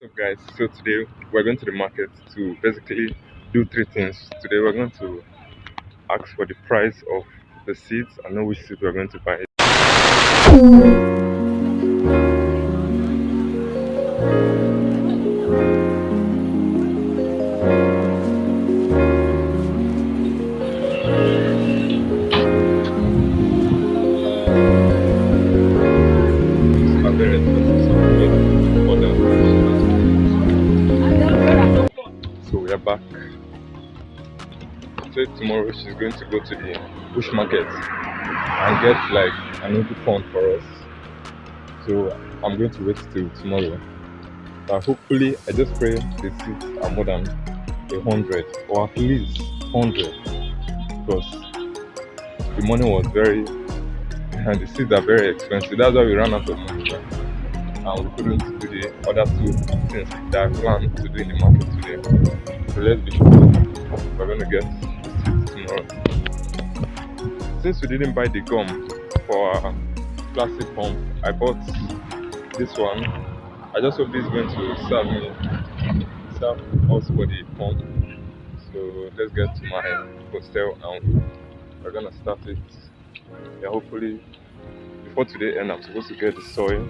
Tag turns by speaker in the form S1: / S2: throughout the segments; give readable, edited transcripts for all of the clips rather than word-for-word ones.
S1: So guys, so today we're going to the market to basically do three things. Today we're going to ask for the price of the seeds and know which seeds we're going to buy. Are very expensive, so we made order. So we are back. So tomorrow she's going to go to the bush market and get like an empty pond for us. So I'm going to wait till tomorrow. But hopefully I just pray the seeds are more than 100 or at least 100 because the money was very and the seeds are very expensive. That's why we ran out of money and we couldn't do the other two things that I planned to do in the market today. So let's be sure we're gonna get seeds tomorrow. Since we didn't buy the gum for our plastic pump, I bought this one. I just hope this is going to serve us for the pump. So let's get to my hostel and we're gonna start it. Yeah, hopefully before today end I'm supposed to get the soil.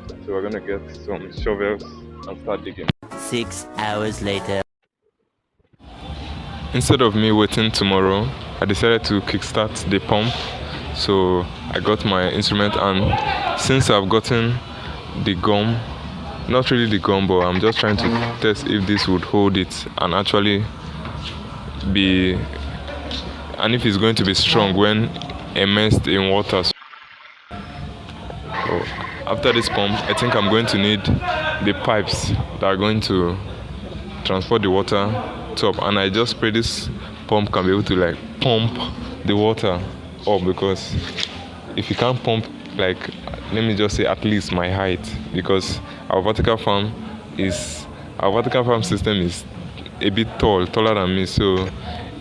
S1: So we're gonna get some shovels and start digging.
S2: 6 hours later.
S1: Instead of me waiting tomorrow, I decided to kickstart the pump. So I got my instrument and since I've gotten the gum, not really the gum, but I'm just trying to test if this would hold it and actually be, and if it's going to be strong when immersed in water. So after this pump, I think I'm going to need the pipes that are going to transport the water top, and I just pray this pump can be able to like pump the water up because if you can't pump like let me just say at least my height because our vertical farm system is a bit taller than me, so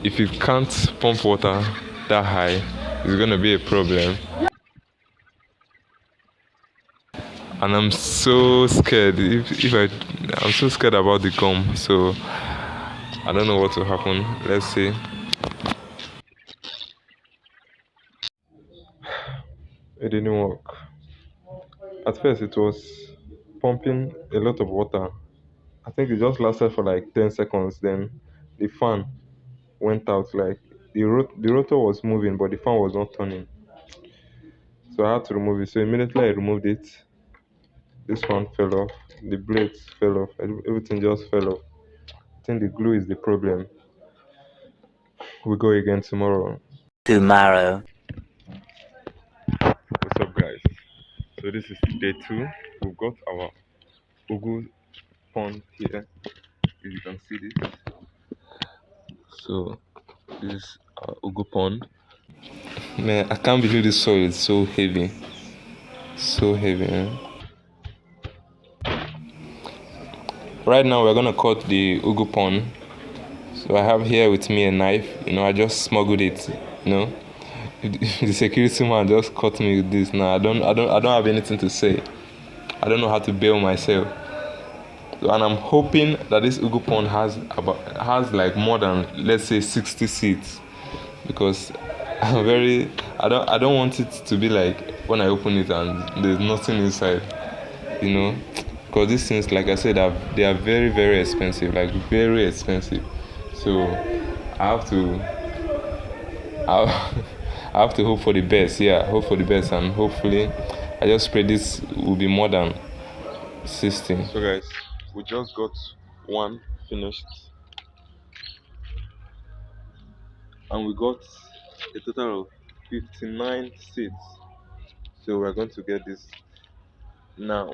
S1: if you can't pump water that high it's gonna be a problem. And I'm so scared I'm so scared about the gum, so I don't know what will happen. Let's see. It didn't work. At first, it was pumping a lot of water. I think it just lasted for like 10 seconds. Then the fan went out. Like the rotor was moving, but the fan was not turning. So I had to remove it. So immediately I removed it. This one fell off. The blades fell off. Everything just fell off. I think the glue is the problem. We go again tomorrow.
S2: Tomorrow.
S1: What's up, guys? So this is day two. We've got our Ugu pond here. If you can see this. So this is our Ugu pond. Man, I can't believe this soil is so heavy. So heavy, man. Right now we're gonna cut the Ugu pond. So I have here with me a knife. I just smuggled it. You know, the security man just caught me with this. Now I don't have anything to say. I don't know how to bail myself. So, and I'm hoping that this Ugu pond has like more than let's say 60 seeds because I don't want it to be like when I open it and there's nothing inside, you know, because these things like I said they are very very expensive, like very expensive. So I have to I, I have to hope for the best. Yeah, hope for the best, and hopefully I just pray this will be more than 60. So guys, we just got one finished and we got a total of 59 seeds. So we're going to get this now.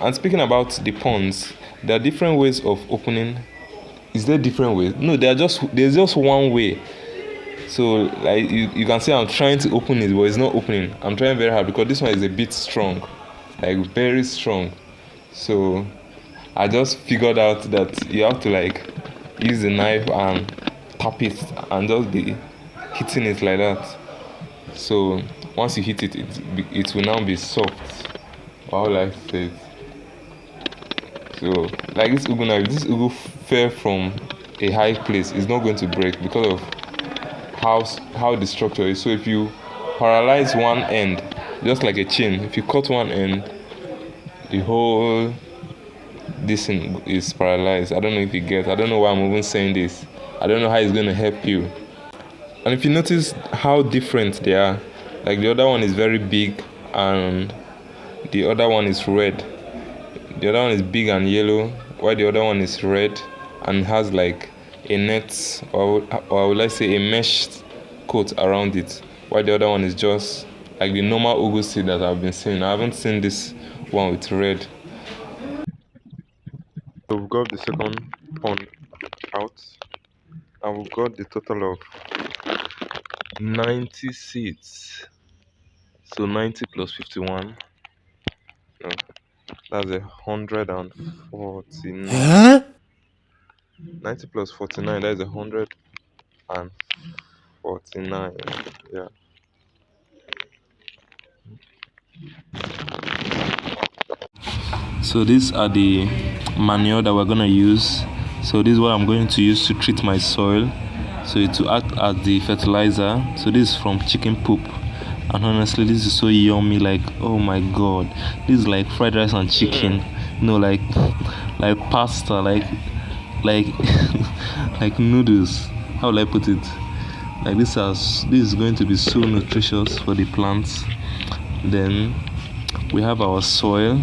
S1: And speaking about the ponds, there are different ways of opening. Is there different ways? No, there's just one way. So like you can see I'm trying to open it, but it's not opening. I'm trying very hard because this one is a bit strong, like very strong. So I just figured out that you have to like use the knife and tap it and just be hitting it like that. So once you hit it, it will now be soft. How will I say it? So like this ugu now, if this ugu fell from a high place, it's not going to break because of how the structure is. So if you paralyze one end, just like a chain, if you cut one end, the whole this thing is paralyzed. I don't know if you get. I don't know why I'm even saying this. I don't know how it's going to help you. And if you notice how different they are, like the other one is very big and the other one is red. The other one is big and yellow, while the other one is red and has like a net, or would I say a mesh coat around it, while the other one is just like the normal ugu seed that I've been seeing. I haven't seen this one with red. So we've got the second pond out, and we've got the total of 90 seeds. So 90 plus 51, no, that's 149.
S2: Huh?
S1: 90 plus 49, that is 149. Yeah. So these are the manure that we're gonna use. So this is what I'm going to use to treat my soil, so it to act as the fertilizer. So this is from chicken poop, and honestly this is so yummy. Like, oh my god, this is like fried rice and chicken. No, like pasta, like like noodles. How will I put it? Like this is going to be so nutritious for the plants. Then we have our soil,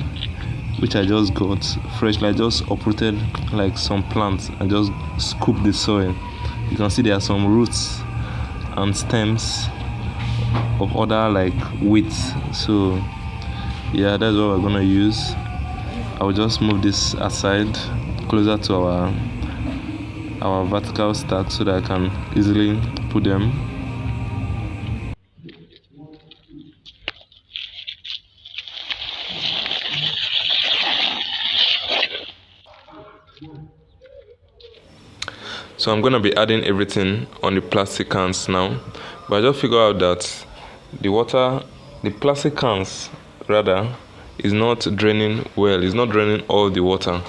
S1: which I just got freshly. I just uprooted like some plants and just scooped the soil. You can see there are some roots and stems of other like weeds. So yeah, that's what we're gonna use. I will just move this aside closer to our vertical stack so that I can easily put them. So I'm gonna be adding everything on the plastic cans now, but I just figured out that the plastic cans rather, is not draining well. It's not draining all the water.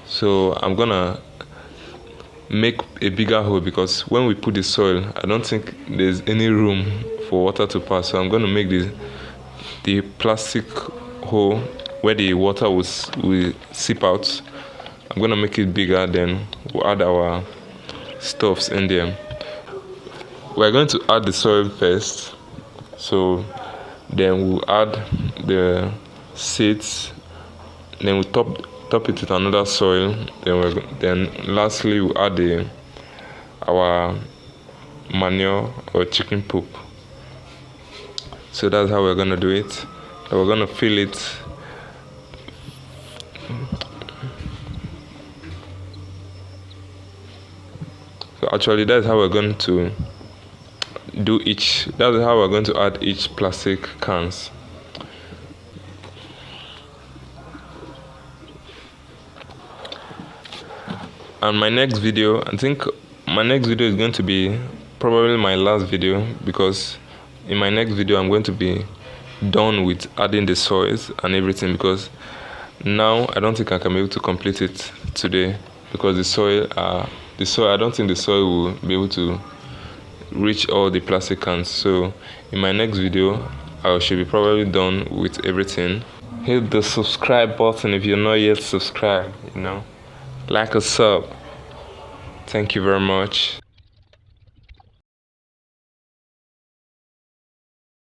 S1: So I'm gonna make a bigger hole, because when we put the soil, I don't think there's any room for water to pass. So I'm gonna make the plastic hole where the water will seep out. I'm gonna make it bigger, then we'll add our stuffs in there. We're going to add the soil first, so then we'll add the seeds, then we'll top it with another soil, then lastly we'll add our manure or chicken poop. So that's how we're gonna do it. So we're gonna fill it. So actually that's how we're going to do that's how we're going to add each plastic cans. And my next video, I think my next video is going to be probably my last video, because in my next video I'm going to be done with adding the soils and everything, because now I don't think I can be able to complete it today, because the soil I don't think the soil will be able to reach all the plastic cans. So in my next video I should be probably done with everything. Hit the subscribe button if you're not yet subscribed, like a sub. Thank you very much.